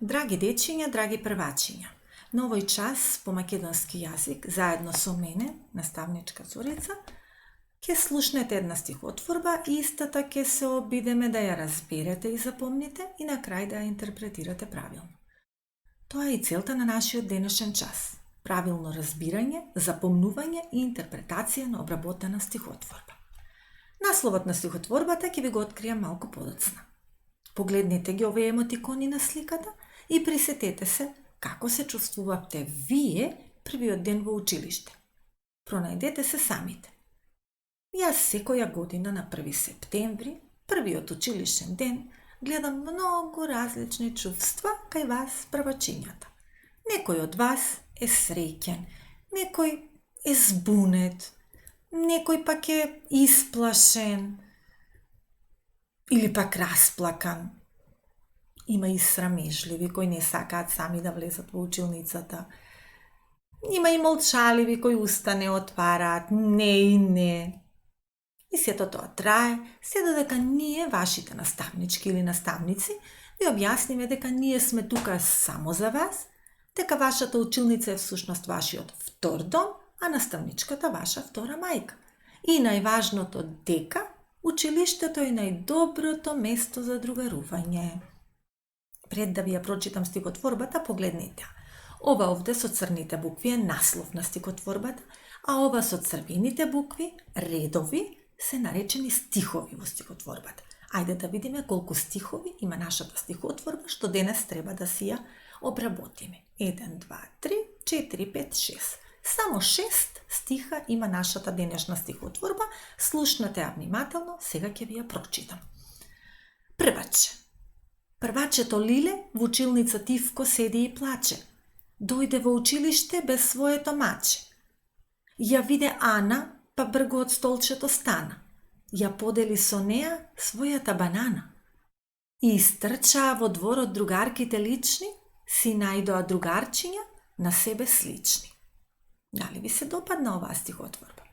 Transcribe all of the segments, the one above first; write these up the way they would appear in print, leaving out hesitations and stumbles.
Драги дечиња, драги првачиња, на овој час по македонски јазик, заедно со мене, наставничка Зорица, ќе слушнете една стихотворба и истата ќе се обидеме да ја разберете и запомните и на крај да ја интерпретирате правилно. Тоа е и целта на нашиот денешен час. Правилно разбирање, запомнување и интерпретација на обработена стихотворба. Насловот на стихотворбата ќе ви го откријам малку подоцна. Погледнете ги овие емотикони на сликата и присетете се како се чувствувавте вие првиот ден во училиште. Пронајдете се самите. Јас секоја година на 1 септември, првиот училишен ден, гледам многу различни чувства кај вас, првачињата. Некој од вас е среќен, некој е збунет, некој пак е исплашен или пак расплакан. Има и срамежливи кои не сакаат сами да влезат во училницата. Има и молчаливи кои уста не отвараат, не и не. И сето тоа трае, се додека ние, вашите наставнички или наставници, ви објасниме дека ние сме тука само за вас, дека вашата училница е всушност вашиот втор дом, а наставничката ваша втора мајка. И најважното дека училиштето е најдоброто место за другарување. Пред да ви ја прочитам стихотворбата, погледнете. Ова овде со црните букви е наслов на стихотворбата, а ова со црвените букви, редови, се наречени стихови во стихотворбата. Ајде да видиме колку стихови има нашата стихотворба, што денес треба да си ја обработиме. 1, 2, 3, 4, 5, 6. Само 6 стиха има нашата денешна стихотворба. Слушнете ја внимателно, сега ќе ви ја прочитам. Прваче. Првачето Лиле во училница тивко седи и плаче. Дојде во училиште без своето маче. Ја виде Ана, па брго од столчето стана. Ја подели со неа својата банана. И истрчаа во дворот другарките лични, си најдоа другарчиња на себе слични. Дали ви се допадна оваа стихотворба?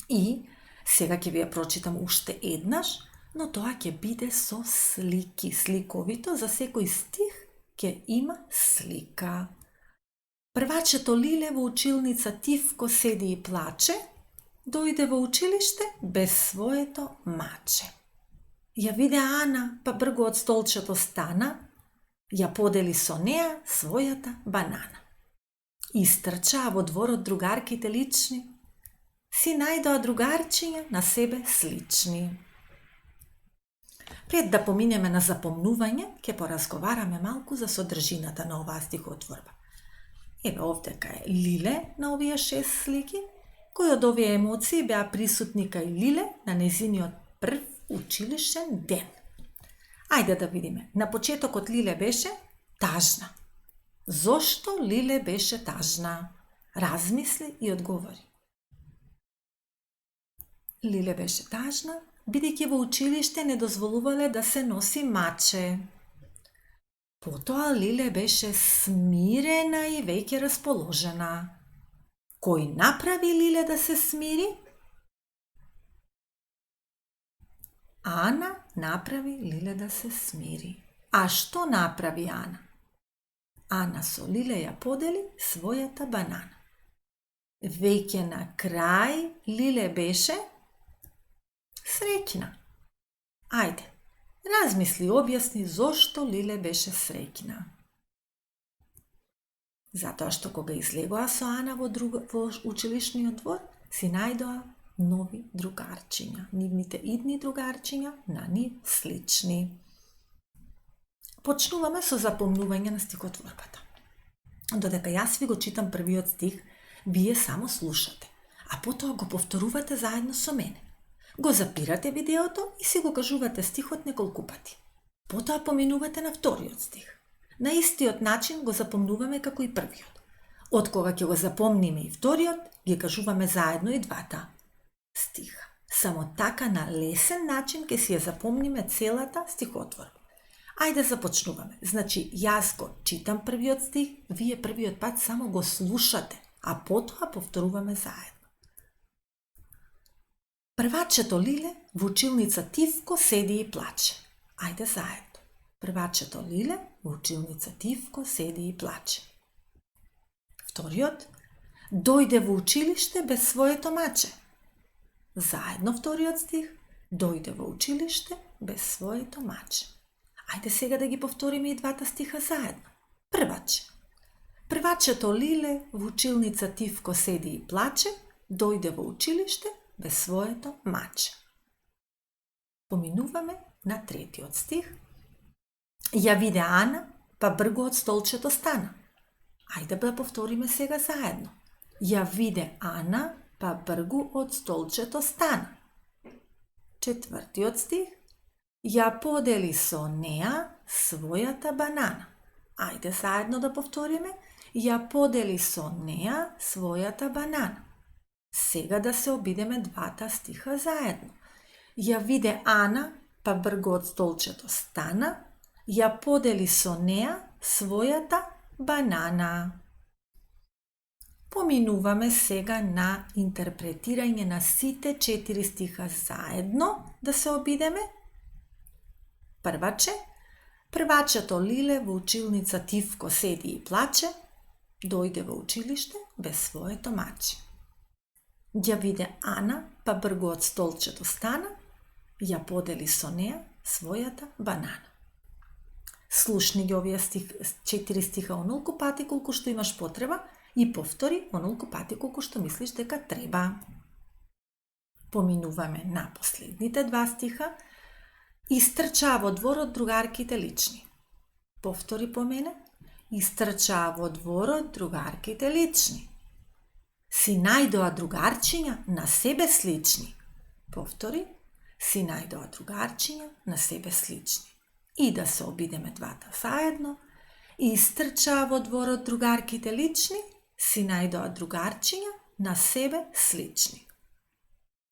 И сега ќе ви ја прочитам уште еднаш, но тоа ќе биде со слики. Сликовито за секој стих ќе има слика. Првачето Лиле во училница тивко седи и плаче, дојде во училиште без своето маче. Ја виде Ана, па брго од столчето стана, ја подели со неа својата банана. Истрчаа во дворот другарките лични, си најдоа другарчиња на себе слични. Пред да поминеме на запомнување, ќе поразговараме малку за содржината на оваа стихотворба. Еве овдека е Лиле на овие 6 слики, кои од овие емоции беа присутни кај Лиле на незиниот прв училишен ден. Ајде да видиме. На почетокот Лиле беше тажна. Зошто Лиле беше тажна? Размисли и одговори. Лиле беше тажна, бидејќи во училиште не дозволувале да се носи маче. Потоа Лиле беше смирена и веќе расположена. Кој направи Лиле да се смири? Ана направи Лиле да се смири. А што направи Ана? Ана со Лиле ја подели својата банана. Веќе на крај Лиле беше среќна. Ајде, размисли и објасни зошто Лиле беше среќна. Затоа што кога излегоа со Ана во училишниот двор, си најдоа нови другарчиња. Нивните идни другарчиња на нив слични. Почнуваме со запомнување на стихотворбата. Додека јас ви го читам првиот стих, вие само слушате, а потоа го повторувате заедно со мене. Го запирате видеото и си го кажувате стихот неколку пати. Потоа поминувате на вториот стих. На истиот начин го запомнуваме како и првиот. Од кога ќе го запомниме и вториот, ги кажуваме заедно и двата стиха. Само така на лесен начин ќе си ја запомниме целата стихотворба. Ајде започнуваме. Значи, јас го читам првиот стих, вие првиот пат само го слушате, а потоа повторуваме заедно. Првачето Лиле во училница тивко седи и плаче. Ајде заедно. Првачето Лиле во училница Тивко седи и плаче. Вториот, дојде во училиште без своето маче. Заедно вториот стих, дојде во училиште без своето маче. Ајде сега да ги повториме и двата стиха заедно. Прваче. Првачето Лиле во училница Тивко седи и плаче, дојде во училиште без своето маче. Поминуваме на третиот стих. Ја виде Ана, па бргу од столчето стана. Ајде да повториме сега заедно. Ја виде Ана, па бргу од столчето стана. Четвртиот стих. Ја подели со неа својата банана. Ајде заедно да повториме. Ја подели со неа својата банана. Сега да се обидеме двата стиха заедно. Ја виде Ана, па бргу од столчето стана. Ја подели со неа својата банана. Поминуваме сега на интерпретирање на сите 4 стиха заедно да се обидеме. Прваче. Првачето Лиле во училница Тивко седи и плаче, дојде во училиште без своето маче. Ја виде Ана, па бргу од столчето стана, ја подели со неа својата банана. Слушни ги овие 4 стиха онолку пати колку што имаш потреба и повтори онолку пати колку што мислиш дека треба. Поминуваме на последните 2 стиха. Истрчаа во дворот другарките лични. Повтори по мене. Истрчаа во дворот другарките лични. Си најдоа другарчиња на себе слични. Повтори. Си најдоа другарчиња на себе слични. И да се обидеме двата заедно. Истрчаа во дворот другарките лични. Си најдоа другарчиња на себе слични.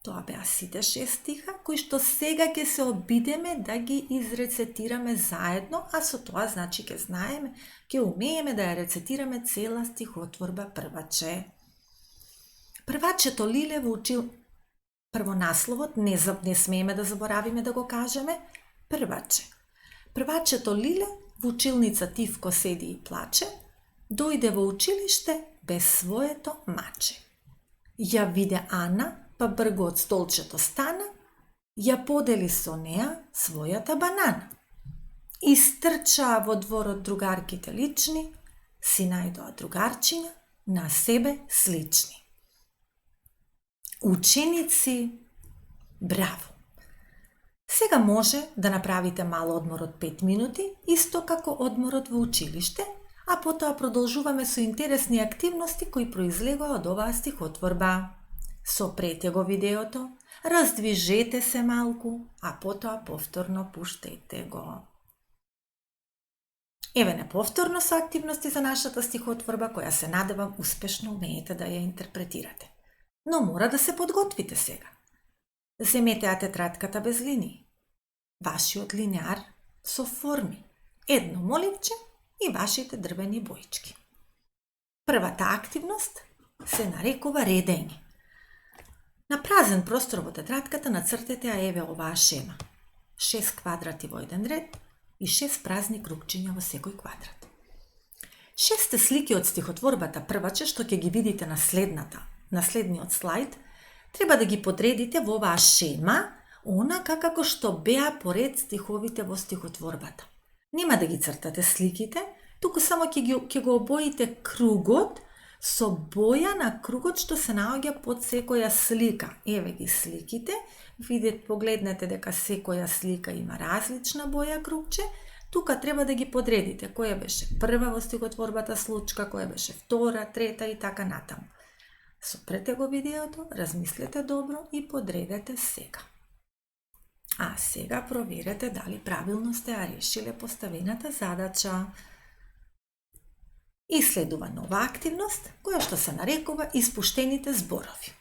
Тоа беа сите 6 стиха, кои што сега ќе се обидеме да ги изрецетираме заедно, а со тоа значи ќе знаеме, ќе умееме да ја рецетираме цела стихотворба прваче. Првачето Лиле во првонасловот, не смееме да заборавиме да го кажеме, прваче. Првачето Лиле во училница Тивко седи и плаче, дојде во училиште без своето маче. Ја виде Ана, па бргу од столчето стана, ја подели со неа својата банана. Истрчаа во дворот другарките лични, си најдоа другарчиња на себе слични. Ученици, браво! Сега може да направите мал одмор од 5 минути, исто како одморот во училиште, а потоа продолжуваме со интересни активности кои произлегоа од оваа стихотворба. Сопрете го видеото, раздвижете се малку, а потоа повторно пуштете го. Еве неповторно со активности за нашата стихотворба, која се надевам успешно умеете да ја интерпретирате. Но мора да се подготвите сега. Земете ја тетрадката без линии, вашиот линеар со форми, едно моливче и вашите дрвени боички. Првата активност се нарекува редење. На празен простор во тетрадката нацртете ја еве оваа шема. 6 квадрати во еден ред и 6 празни кругчиња во секој квадрат. 6 слики од стихотворбата прваче што ќе ги видите на следниот слайд, треба да ги подредите во оваа шема, онака како што беа поред стиховите во стихотворбата. Нема да ги цртате сликите, туку само ќе го обоите кругот со боја на кругот што се наоѓа под секоја слика. Еве ги сликите, погледнете дека секоја слика има различна боја кругче, тука треба да ги подредите која беше прва во стихотворбата случка, која беше втора, трета и така натаму. Сопрете го видеото, размислете добро и подредете сега. А сега проверете дали правилно сте ја решиле поставената задача. И следува нова активност, која што се нарекува испуштените зборови.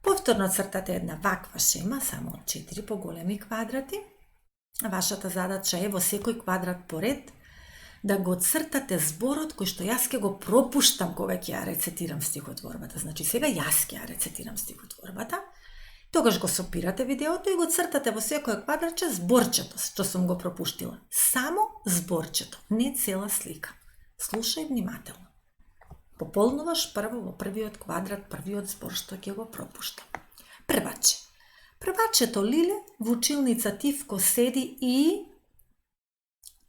Повторно цртате една ваква шема, само од 4 поголеми квадрати. Вашата задача е во секој квадрат поред да го цртате зборот кој што јас ќе го пропуштам кога ќе ја рецитирам стихотворбата. Значи сега јас ќе ја рецитирам стихотворбата Тогаш го сопирате видеото и го цртате во секој квадратче зборчето, што сум го пропуштила. Само зборчето, не цела слика. Слушај внимателно. Пополнуваш прво во првиот квадрат, првиот збор што ќе го пропуштам. Прваче. Првачето Лиле во училница Тивко седи и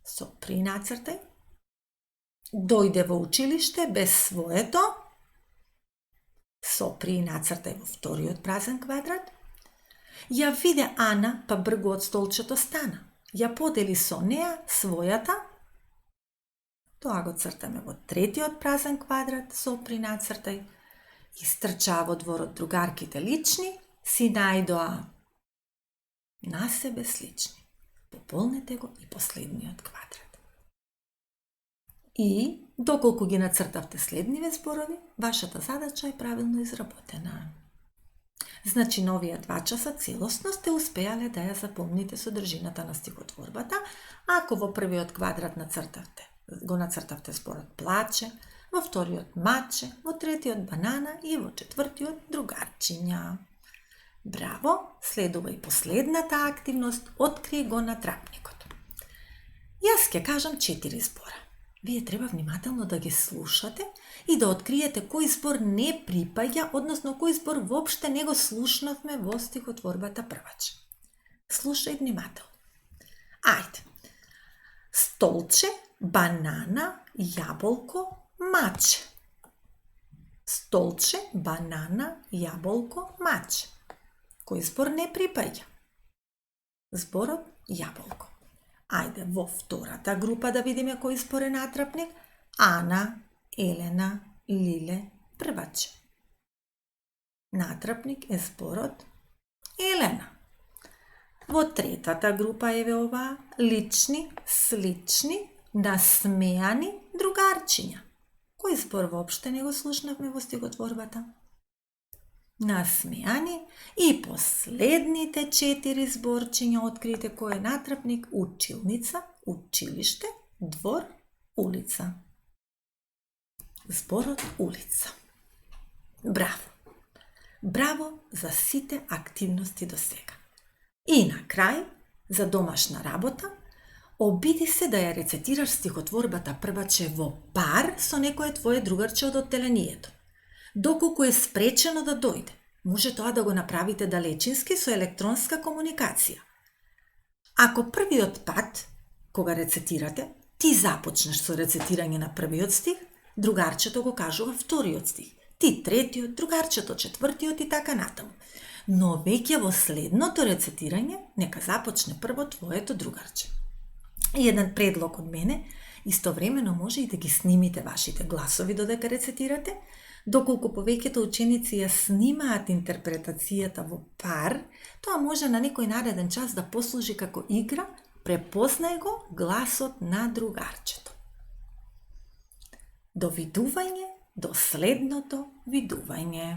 со принацртај. Дојде во училиште без своето. Со принацртај во вториот празен квадрат. Ја виде Ана, па бргу од столчето стана. Ја подели со неа својата. Тоа го цртаме во третиот празен квадрат со принацртај. Истрчаа во дворот другарките лични, си најдоа на себе слични. Пополнете го и последниот квадрат. И, доколку ги нацртавте следниве зборови, вашата задача е правилно изработена. Значи, на овие 2 часа целосно сте успеале да ја запомните содржината на стихотворбата, ако во првиот квадрат го нацртавте зборот плаче, во вториот маче, во третиот банана и во четвртиот другарчиња. Браво! Следува и последната активност, открие го натрапникот. Јас ќе кажам 4 збора. Вие треба внимателно да ги слушате и да откриете кој збор не припаѓа, односно кој збор воопште не го слушнавме во стихотворбата прваче. Слушај внимателно. Ајде. Столче, банана, јаболко, маче. Столче, банана, јаболко, маче. Кој збор не припаѓа? Зборот јаболко. Ајде, во втората група да видиме кој збор е натрапник. Ана, Елена, Лиле, прваче. Натрапник е зборот Елена. Во третата група еве оваа, лични, слични, насмеани, другарчиња. Кој збор воопште не го слушнавме во стихотворбата? Насмеани. И последните 4 зборчиња откриете кој е натрапник: училница, училиште, двор, улица. Зборот улица. Браво! Браво за сите активности до сега. И на крај, за домашна работа, обиди се да ја рецитираш стихотворбата прваче во пар со некое твое другарче од одделението. Доколку е спречено да дојде, може тоа да го направите далечински со електронска комуникација. Ако првиот пат, кога рецитирате, ти започнеш со рецитирање на првиот стих, другарчето го кажува вториот стих, ти третиот, другарчето четвртиот и така натаму. Но веќе во следното рецитирање, нека започне прво твоето другарче. И еден предлог од мене, истовремено може и да ги снимите вашите гласови додека рецитирате. Доколку повеќето ученици ја снимаат интерпретацијата во пар, тоа може на некој нареден час да послужи како игра, препознај го гласот на другарчето. До видување, до следното видување.